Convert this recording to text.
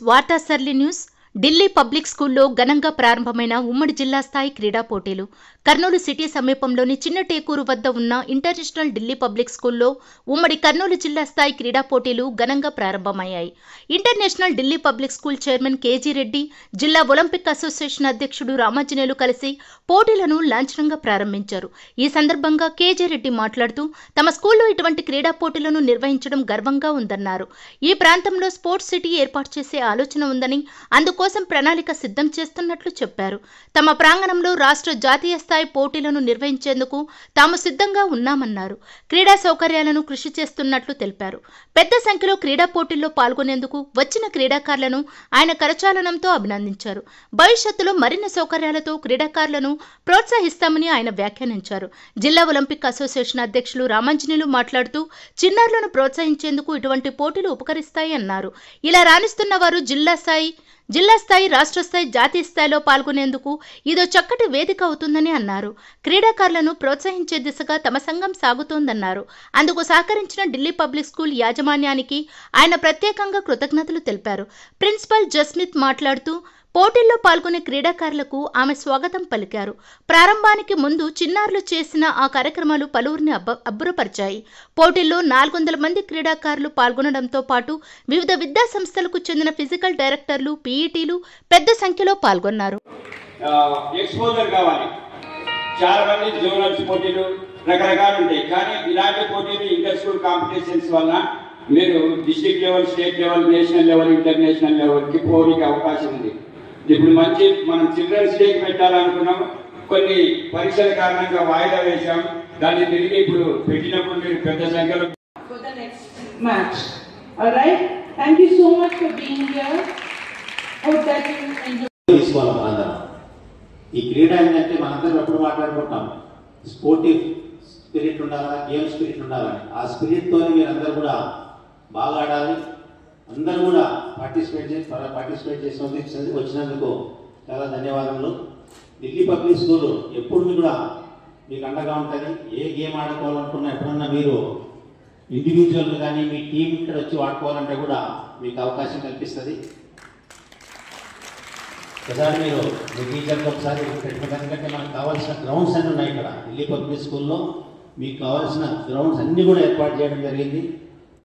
వార్తా సర్లి news. Delhi public స్కూల్లో ఘనంగా ప్రారంభమైన ఉమ్మడి జిల్లా స్థాయి క్రీడా పోటీలు. కర్నూలు సిటీ సమీపంలోని చిన్న టేకూరు వద్ద ఉన్న ఇంటర్నేషనల్ ఢిల్లీ పబ్లిక్ స్కూల్లో ఉమ్మడి కర్నూలు జిల్లా స్థాయి క్రీడా పోటీలు ఘనంగా ప్రారంభమయ్యాయి. International Delhi public school chairman KG Reddy, జిల్లా ఒలింపిక్ అసోసియేషన్ అధ్యక్షుడు రామాంజనేయులు కలిసి పోటీలను లాంఛనంగా ప్రారంభించారు. ఈ సందర్భంగా కేజీ రెడ్డి మాట్లాడుతూ తమ స్కూల్లో ఇటువంటి క్రీడా పోటీలను నిర్వహించడం గర్వంగా ఉందన్నారు. ఈ ప్రాంతంలో స్పోర్ట్స్ సిటీ ఏర్పాటు చేసే ఆలోచన ఉందని, అందుకోసం ప్రణాళిక సిద్ధం చేస్తున్నట్లు చెప్పారు. తమ ప్రాంగణంలో రాష్ట్ర జాతీయ స్థాయి పోటీలను నిర్వహించేందుకు తాము సిద్ధంగా ఉన్నామన్నారు. క్రీడా సౌకర్యాలను కృషి చేస్తున్నట్లు తెలిపారు. పెద్ద సంఖ్యలో క్రీడా పోటీల్లో పాల్గొనేందుకు వచ్చిన క్రీడాకారులను ఆయన కరచాలనంతో అభినందించారు. భవిష్యత్తులో మరిన్ని సౌకర్యాలతో క్రీడాకారులను ప్రోత్సహిస్తామని ఆయన వ్యాఖ్యానించారు. జిల్లా ఒలింపిక్ అసోసియేషన్ అధ్యక్షులు రామాంజనేయులు మాట్లాడుతూ చిన్నారులను ప్రోత్సహించేందుకు ఇటువంటి పోటీలు ఉపకరిస్తాయి అన్నారు. ఇలా రాణిస్తున్న వారు జిల్లా స్థాయి, రాష్ట్ర స్థాయి, జాతీయ స్థాయిలో పాల్గొనేందుకు ఇదో చక్కటి వేదిక అవుతుందని అన్నారు. క్రీడాకారులను ప్రోత్సహించే దిశగా తమ సంఘం సాగుతోందన్నారు. అందుకు సహకరించిన ఢిల్లీ పబ్లిక్ స్కూల్ యాజమాన్యానికి ఆయన ప్రత్యేకంగా కృతజ్ఞతలు తెలిపారు. ప్రిన్సిపల్ జస్మిత్ మాట్లాడుతూ పోటీల్లో పాల్గొనే క్రీడాకారులకు ఆమె స్వాగతం పలికారు. ప్రారంభానికి ముందు చిన్నారులు చేసిన ఆ కార్యక్రమాలు పలువురిని అబ్బురపరిచాయి. పోటీల్లో 400 మంది క్రీడాకారులు పాల్గొనడంతో పాటు వివిధ విద్యా సంస్థలకు చెందిన ఫిజికల్ డైరెక్టర్లు, పీఈటీలు పెద్ద సంఖ్యలో పాల్గొన్నారు. ఎక్స్పోజర్ కావాలి. చాలా మంది జోనల్స్ పోటీలు రకరకాలు ఉంటాయి. కానీ ఇలాంటి పోటీలు ఇంటర్ స్కూల్ కాంపిటీషన్స్ వల్ల మీరు district level, state level, national level, international లెవెల్కి పోటీకి అవకాశం ఉంది. ఇప్పుడు మనం చిల్డ్రన్స్ డేకి పెట్టాలనుకున్నాం. కొన్ని పరీక్షల కారణంగా వాయిదా వేశాం. దాన్ని తిరిగి ఇప్పుడు పెట్టినప్పుడు మీరు పెద్ద సంఖ్యలో ఈ క్రీడ ఏంటంటే మనందరం ఎప్పుడు మాట్లాడుకుంటాం, స్పోర్టివ్ స్పిరిట్ ఉండాలా, గేమ్ స్పిరిట్ ఉండాలని. ఆ స్పిరిట్తో మీరందరూ కూడా బాగా ఆడాలి. అందరూ కూడా పార్టిసిపేట్ చేసి వచ్చినందుకు చాలా ధన్యవాదాలు. ఢిల్లీ పబ్లిక్ స్కూల్ ఎప్పుడు కూడా మీకు అండగా ఉంటుంది. ఏ గేమ్ ఆడుకోవాలనుకున్నా ఎప్పుడన్నా మీరు ఇండివిజువల్ కానీ మీ టీం ఇక్కడ వచ్చి ఆడుకోవాలంటే కూడా మీకు అవకాశం కల్పిస్తుంది. ఒకసారి మీరు మీ టీచర్కి ఒకసారి పెట్టుకోవడానికంటే మనకు కావాల్సిన గ్రౌండ్స్ అన్నీ ఉన్నాయి. ఇక్కడ ఢిల్లీ పబ్లిక్ స్కూల్లో మీకు కావాల్సిన గ్రౌండ్స్ అన్నీ కూడా ఏర్పాటు చేయడం జరిగింది.